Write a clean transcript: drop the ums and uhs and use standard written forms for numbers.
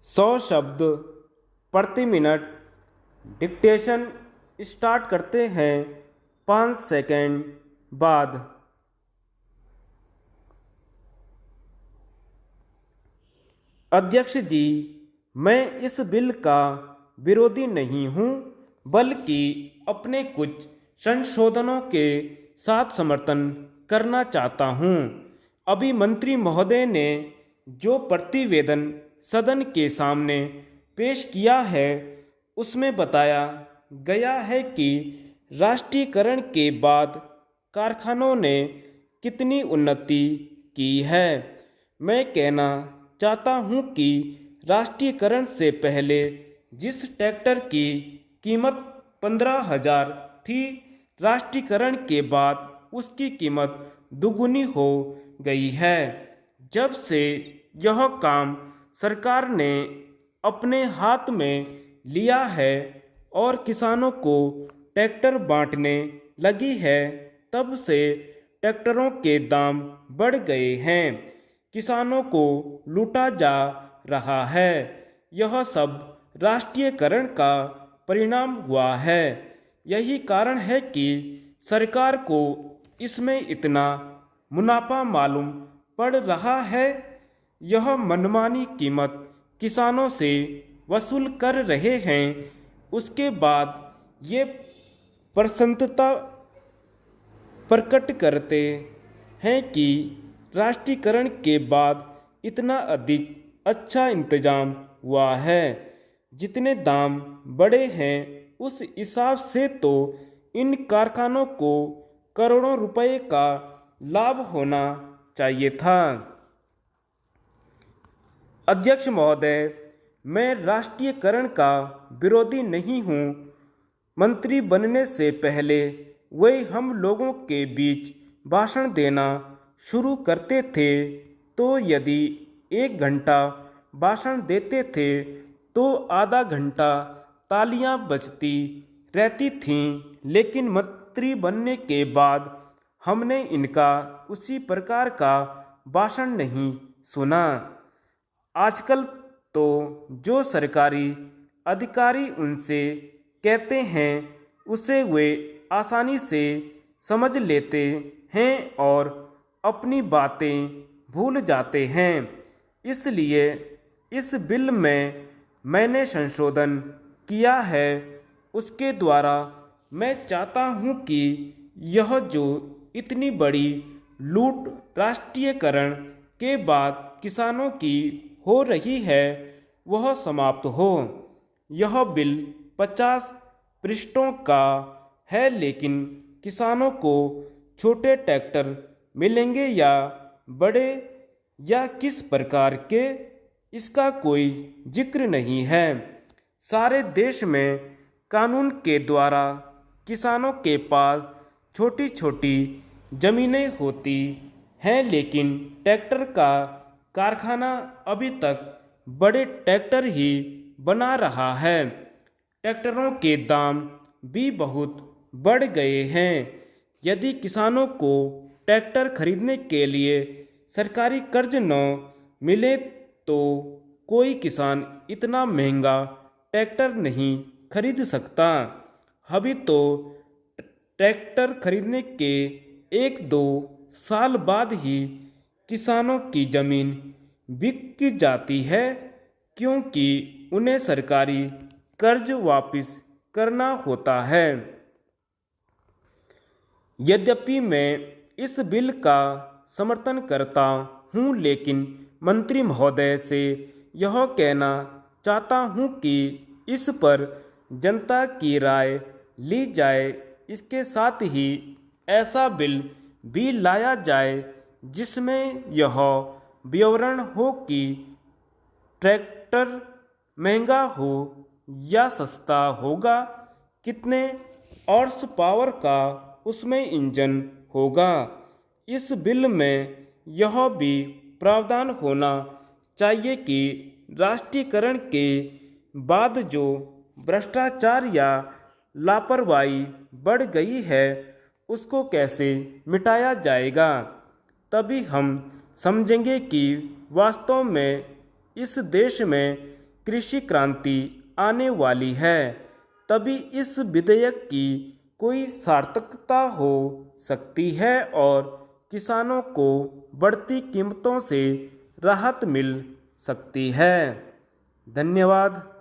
100 शब्द प्रति minute. Dictation start करते हैं 5 सेकंड बाद। अध्यक्ष जी, मैं इस बिल का विरोधी नहीं हूं, बल्कि अपने कुछ संशोधनों के साथ समर्थन करना चाहता हूं। अभी मंत्री महोदय ने जो प्रतिवेदन सदन के सामने पेश किया है, उसमें बताया गया है कि राष्ट्रीयकरण के बाद कारखानों ने कितनी उन्नति की है। मैं कहना चाहता हूं कि राष्ट्रीयकरण से पहले जिस ट्रैक्टर की कीमत 15,000 थी, राष्ट्रीयकरण के बाद उसकी कीमत दुगुनी हो गई है। जब से यह काम सरकार ने अपने हाथ में लिया है और किसानों को ट्रैक्टर बांटने लगी है, तब से ट्रैक्टरों के दाम बढ़ गए हैं, किसानों को लूटा जा रहा है। यह सब राष्ट्रीयकरण का परिणाम हुआ है। यही कारण है कि सरकार को इसमें इतना मुनाफा मालूम पड़ रहा है। यह मनमानी कीमत किसानों से वसूल कर रहे हैं। उसके बाद ये प्रसन्नता प्रकट करते हैं कि राष्ट्रीयकरण के बाद इतना अधिक अच्छा इंतजाम हुआ है। जितने दाम बढ़े हैं, उस हिसाब से तो इन कारखानों को करोड़ों रुपए का लाभ होना चाहिए था। अध्यक्ष महोदय, मैं राष्ट्रीयकरण का विरोधी नहीं हूँ। मंत्री बनने से पहले वे हम लोगों के बीच भाषण देना शुरू करते थे, तो यदि 1 घंटा भाषण देते थे तो आधा घंटा तालियां बजती रहती थीं। लेकिन मंत्री बनने के बाद हमने इनका उसी प्रकार का भाषण नहीं सुना। आजकल तो जो सरकारी अधिकारी उनसे कहते हैं, उसे वे आसानी से समझ लेते हैं और अपनी बातें भूल जाते हैं। इसलिए इस बिल में मैंने संशोधन किया है। उसके द्वारा मैं चाहता हूं कि यह जो इतनी बड़ी लूट राष्ट्रीयकरण के बाद किसानों की हो रही है, वह समाप्त हो। यह बिल 50 पृष्ठों का है, लेकिन किसानों को छोटे ट्रैक्टर मिलेंगे या बड़े, या किस प्रकार के, इसका कोई जिक्र नहीं है। सारे देश में कानून के द्वारा किसानों के पास छोटी छोटी जमीनें होती हैं, लेकिन ट्रैक्टर का कारखाना अभी तक बड़े ट्रैक्टर ही बना रहा है। ट्रैक्टरों के दाम भी बहुत बढ़ गए हैं। यदि किसानों को ट्रैक्टर खरीदने के लिए सरकारी कर्ज न मिले तो कोई किसान इतना महंगा ट्रैक्टर नहीं खरीद सकता। अभी तो ट्रैक्टर खरीदने के 1-2 साल बाद ही किसानों की ज़मीन बिक जाती है, क्योंकि उन्हें सरकारी कर्ज वापस करना होता है। यद्यपि मैं इस बिल का समर्थन करता हूं, लेकिन मंत्री महोदय से यह कहना चाहता हूं कि इस पर जनता की राय ली जाए। इसके साथ ही ऐसा बिल भी लाया जाए जिसमें यह विवरण हो कि ट्रैक्टर महंगा हो या सस्ता होगा, कितने हॉर्स पावर का उसमें इंजन होगा। इस बिल में यह भी प्रावधान होना चाहिए कि राष्ट्रीयकरण के बाद जो भ्रष्टाचार या लापरवाही बढ़ गई है, उसको कैसे मिटाया जाएगा। तभी हम समझेंगे कि वास्तव में इस देश में कृषि क्रांति आने वाली है, तभी इस विधेयक की कोई सार्थकता हो सकती है और किसानों को बढ़ती कीमतों से राहत मिल सकती है। धन्यवाद।